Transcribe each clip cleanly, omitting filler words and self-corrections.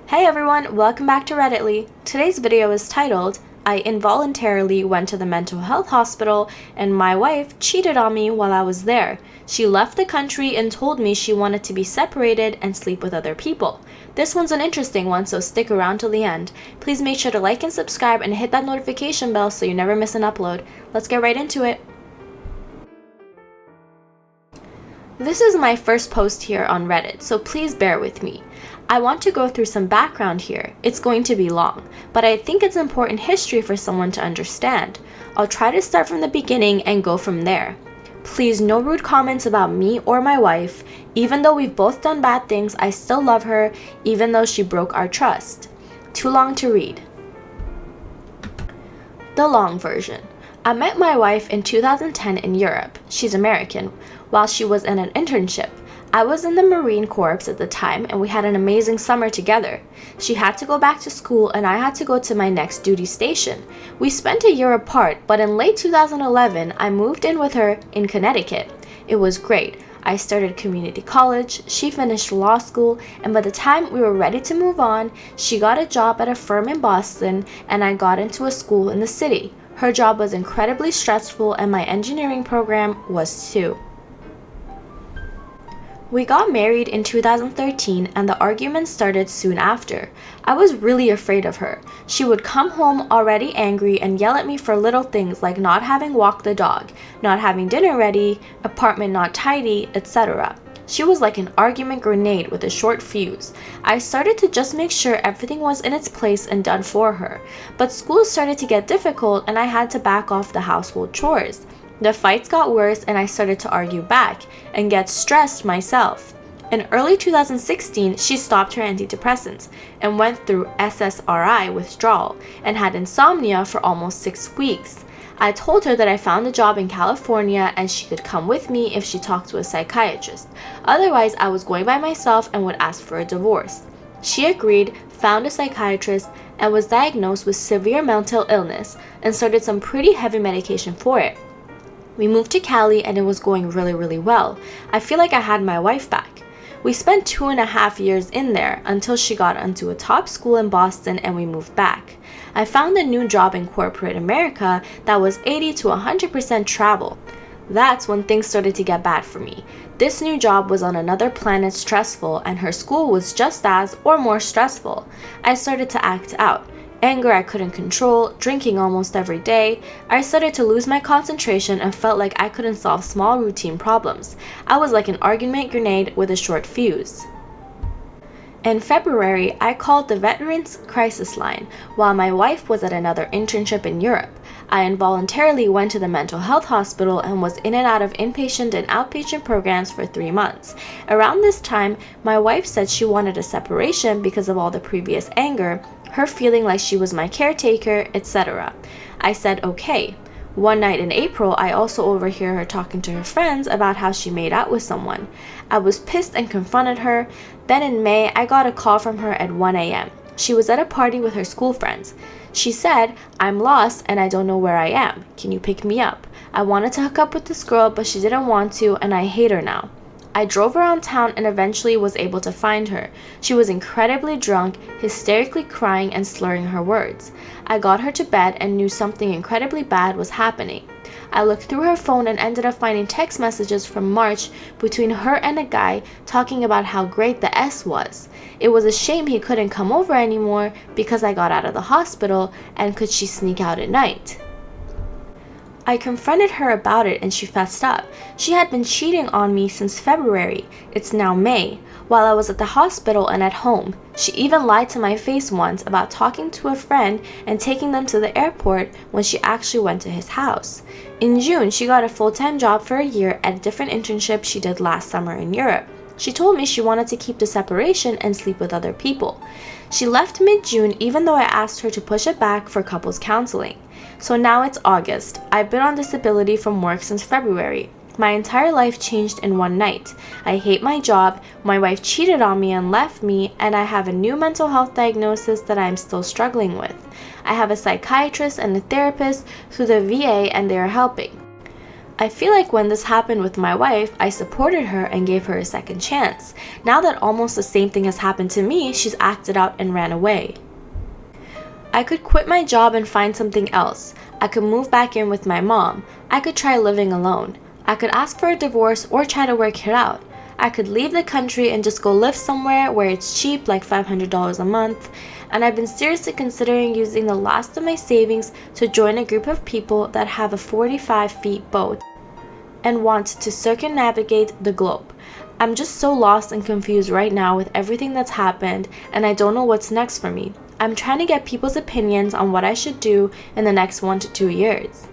Hey everyone, welcome back to Redditly. Today's video is titled, I involuntarily went to the mental health hospital and my wife cheated on me while I was there. She left the country and told me she wanted to be separated and sleep with other people. This one's an interesting one, so stick around till the end. Please make sure to like and subscribe and hit that notification bell so you never miss an upload. Let's get right into it. This is my first post here on Reddit, so please bear with me. I want to go through some background here. It's going to be long, but I think it's important history for someone to understand. I'll try to start from the beginning and go from there. Please, no rude comments about me or my wife. Even though we've both done bad things, I still love her, even though she broke our trust. Too long to read. The long version. I met my wife in 2010 in Europe. She's American. While she was in an internship. I was in the Marine Corps at the time and we had an amazing summer together. She had to go back to school and I had to go to my next duty station. We spent a year apart, but in late 2011, I moved in with her in Connecticut. It was great. I started community college, she finished law school, and by the time we were ready to move on, she got a job at a firm in Boston and I got into a school in the city. Her job was incredibly stressful and my engineering program was too. We got married in 2013 and the arguments started soon after. I was really afraid of her. She would come home already angry and yell at me for little things like not having walked the dog, not having dinner ready, apartment not tidy, etc. She was like an argument grenade with a short fuse. I started to just make sure everything was in its place and done for her. But school started to get difficult and I had to back off the household chores. The fights got worse and I started to argue back and get stressed myself. In early 2016, she stopped her antidepressants and went through SSRI withdrawal and had insomnia for almost 6 weeks. I told her that I found a job in California and she could come with me if she talked to a psychiatrist. Otherwise, I was going by myself and would ask for a divorce. She agreed, found a psychiatrist, and was diagnosed with severe mental illness and started some pretty heavy medication for it. We moved to Cali and it was going really well. I feel like I had my wife back. We spent 2.5 years in there until she got into a top school in Boston and we moved back. I found a new job in corporate America that was 80 to 100% travel. That's when things started to get bad for me. This new job was on another planet stressful and her school was just as or more stressful. I started to act out. Anger I couldn't control, drinking almost every day. I started to lose my concentration and felt like I couldn't solve small routine problems. I was like an argument grenade with a short fuse. In February, I called the Veterans Crisis Line while my wife was at another internship in Europe. I involuntarily went to the mental health hospital and was in and out of inpatient and outpatient programs for 3 months. Around this time, my wife said she wanted a separation because of all the previous anger, her feeling like she was my caretaker, etc. I said okay. One night in April, I also overhear her talking to her friends about how she made out with someone. I was pissed and confronted her. Then in May, I got a call from her at 1 a.m. She was at a party with her school friends. She said, I'm lost and I don't know where I am. Can you pick me up? I wanted to hook up with this girl, but she didn't want to and I hate her now. I drove around town and eventually was able to find her. She was incredibly drunk, hysterically crying and slurring her words. I got her to bed and knew something incredibly bad was happening. I looked through her phone and ended up finding text messages from March between her and a guy talking about how great the S was. It was a shame he couldn't come over anymore because I got out of the hospital and could she sneak out at night. I confronted her about it and she fessed up. She had been cheating on me since February. It's now May, while I was at the hospital and at home. She even lied to my face once about talking to a friend and taking them to the airport when she actually went to his house. In June, she got a full-time job for a year at a different internship she did last summer in Europe. She told me she wanted to keep the separation and sleep with other people. She left mid-June even though I asked her to push it back for couples counseling. So now it's August. I've been on disability from work since February. My entire life changed in one night. I hate my job, my wife cheated on me and left me, and I have a new mental health diagnosis that I'm still struggling with. I have a psychiatrist and a therapist through the VA and they are helping. I feel like when this happened with my wife, I supported her and gave her a second chance. Now that almost the same thing has happened to me, she's acted out and ran away. I could quit my job and find something else. I could move back in with my mom. I could try living alone. I could ask for a divorce or try to work it out. I could leave the country and just go live somewhere where it's cheap, like $500 a month. And I've been seriously considering using the last of my savings to join a group of people that have a 45-feet boat and want to circumnavigate the globe. I'm just so lost and confused right now with everything that's happened, and I don't know what's next for me. I'm trying to get people's opinions on what I should do in the next 1 to 2 years.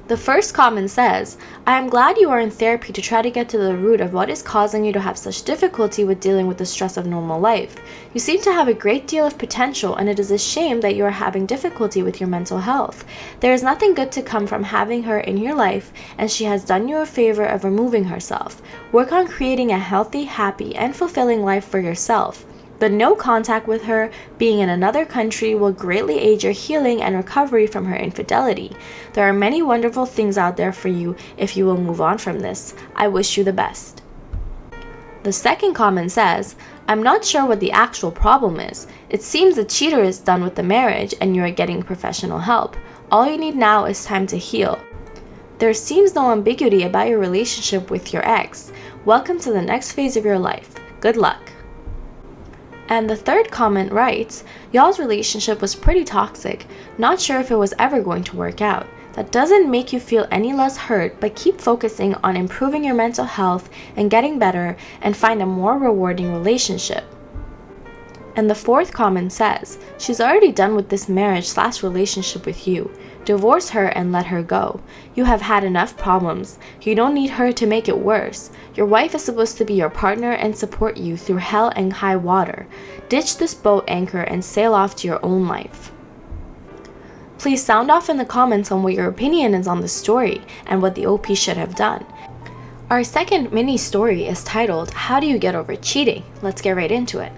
The first comment says, I am glad you are in therapy to try to get to the root of what is causing you to have such difficulty with dealing with the stress of normal life. You seem to have a great deal of potential, and it is a shame that you are having difficulty with your mental health. There is nothing good to come from having her in your life, and she has done you a favor of removing herself. Work on creating a healthy, happy, and fulfilling life for yourself. The no contact with her, being in another country, will greatly aid your healing and recovery from her infidelity. There are many wonderful things out there for you if you will move on from this. I wish you the best. The second comment says, I'm not sure what the actual problem is. It seems the cheater is done with the marriage and you are getting professional help. All you need now is time to heal. There seems no ambiguity about your relationship with your ex. Welcome to the next phase of your life. Good luck. And the third comment writes, y'all's relationship was pretty toxic. Not sure if it was ever going to work out. That doesn't make you feel any less hurt, but keep focusing on improving your mental health and getting better and find a more rewarding relationship. And the fourth comment says, she's already done with this marriage/relationship with you. Divorce her and let her go. You have had enough problems. You don't need her to make it worse. Your wife is supposed to be your partner and support you through hell and high water. Ditch this boat anchor and sail off to your own life. Please sound off in the comments on what your opinion is on the story and what the OP should have done. Our second mini story is titled, How Do You Get Over Cheating? Let's get right into it.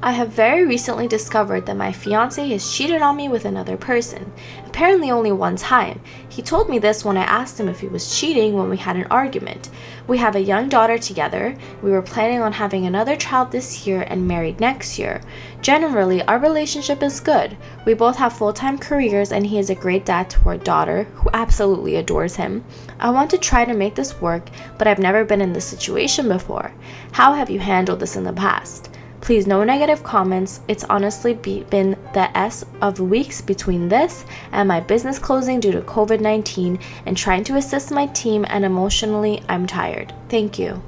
I have very recently discovered that my fiancé has cheated on me with another person. Apparently only one time. He told me this when I asked him if he was cheating when we had an argument. We have a young daughter together. We were planning on having another child this year and married next year. Generally, our relationship is good. We both have full-time careers and he is a great dad to our daughter, who absolutely adores him. I want to try to make this work, but I've never been in this situation before. How have you handled this in the past? Please, no negative comments. It's honestly been the S of weeks between this and my business closing due to COVID-19 and trying to assist my team, and emotionally, I'm tired. Thank you.